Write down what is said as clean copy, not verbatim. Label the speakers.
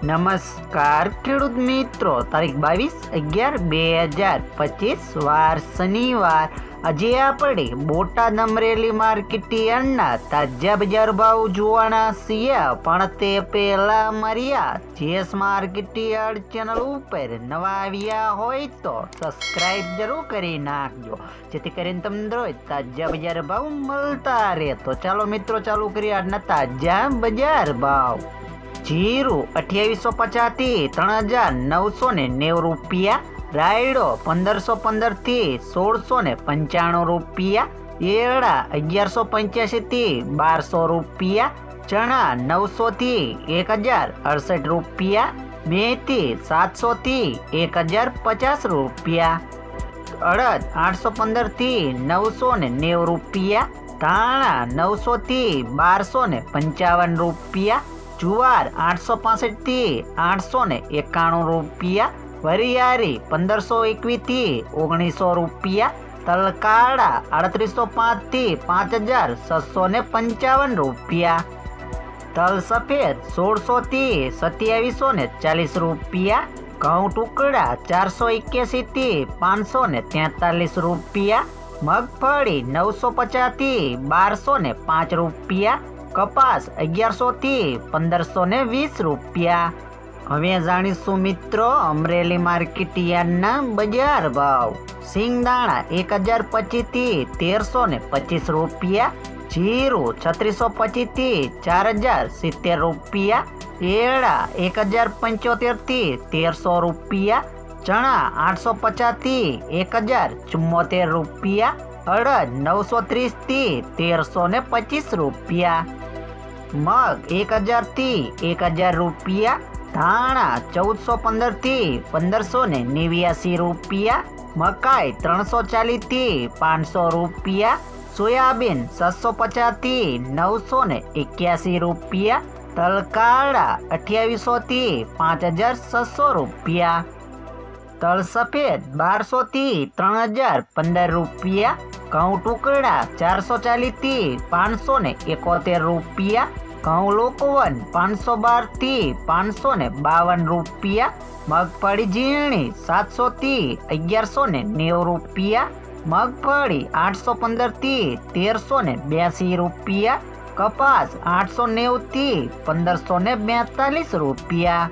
Speaker 1: નમસ્કાર ખેડૂત મિત્રો, તારીખ 22/11/2025 વાર શનિવાર। આજે આપણે બોટાદ અમરેલી માર્કેટ યાર્ડના તાજા બજાર ભાવ જોવાના છીએ, પણ તે પહેલા અમારી આ જેસ માર્કેટ યાર્ડ ચેનલ ઉપર નવા આવ્યા હોય તો સબસ્ક્રાઇબ જરૂર કરી નાખજો, જેથી કરીને તમને રોજ તાજા બજાર ભાવ મળતા રહે। તો ચાલો મિત્રો, ચાલુ કરીએ આજના તાજા બજાર ભાવ। जीरु 2850 थी 3990 रूपिया, रायडो 1515 थी 1695 रूपिया, एड़ा 1185 थी 1200 रूपिया, चना 900 थी 1068 रूपिया, मेथी 700 थी 1050 रूपिया, अड़द 815 थी 990 रूपिया, धाणा 900 थी 1255 रूपिया, जुवार 865 थी 891 रूपिया, वरियारी 1521 थी 1900 रूपिया, तलकाड़ा 3805 थी 5655 रूपिया, तल सफेद 1600 थी 2740 रूपिया, घऊं टुकड़ा 481 थी 543 रूपिया, मगफड़ी 950 थी 1205 रूपिया, कपास 1100 थी 1520 रूपिया। हवे जाणीशुं मित्रों अमरेली मार्केट यार्डना बजार भाव। सींगदाणा 1025 थी 1325 रूपिया, जीरु 3625 थी 4070 रूपिया, एड़ा 1075 थी 1300 रूपिया, चना 850 थी 1074 रूपिया, अड़द 930 थी 1325 रूपिया, मग 1000 थी 1000 रूपिया, धाणा 1415 थी 1589 रूपिया, मकाई 340 थी 500 रूपिया, सोयाबीन 750 थी 981 रूपिया, तलकाड़ा 2800 थी 5600 रूपिया, तल सफेद 1200 थी 3015 रूपिया, घऊं टुकड़ा 440 थी 571 रूपिया, घऊं लोकवन 512 थी 552 रूपिया, मगफड़ी झीणी 700 थी 1190 रूपिया, मगफड़ी 815 थी 1382 रूपिया, कपास 890 थी 1542 रूपिया।